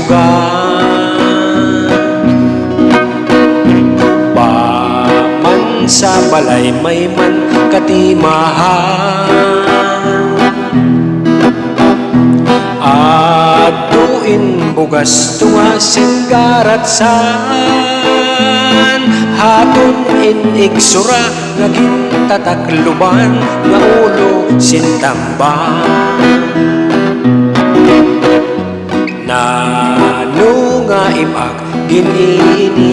sugat. Paman sa balay may man katimahan, at tuin bugas tunga singgarat san, haton inigsura naging tatakluban nga ulo sintamban. Nano nga imag gininisugan,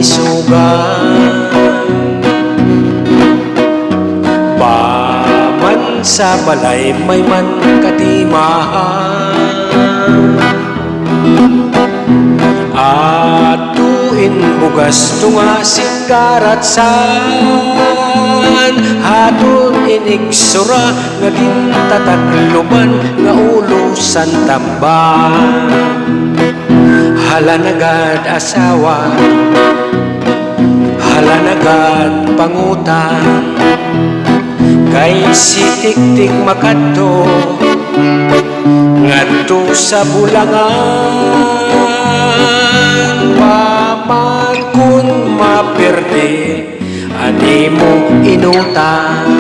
paman sa balay may man katimahan, at tuin bugas tunga singgarat san, haton inigsura naging tatakluban nga ulo santamban. Halanagad asawa, halanagad pangutang, kay si Tiktik makadto ngadto sa bulangan. Paman kun maperde ani mo inutang,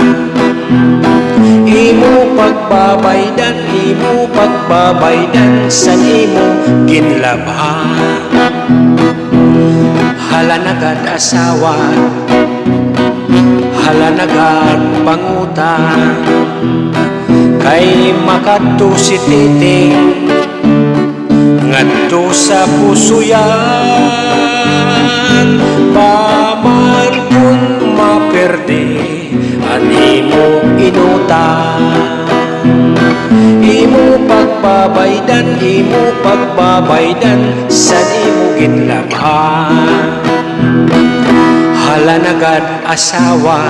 imo pagbabaydan san imo ginlabhan. Halanagad asawa, halanagad pangutang, kay makadto si Titing ngadto sa pusuyan. Paman kun maperde ani mo inutang, imo pagbabaydan san imo ginlabhan. Halanagad asawa,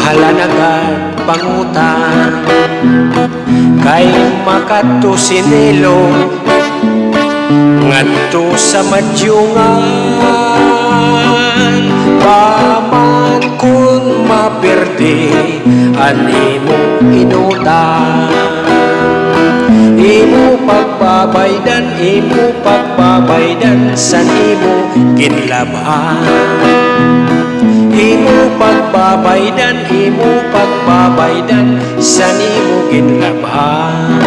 halanagad pangutang, kay makadto si Nelo ngadto sa madyungan. Paman kun maperde ani mo inutang, imo pagbabaydan san imo ginlabhan. Imo pagbabaydan san imo ginlabhan.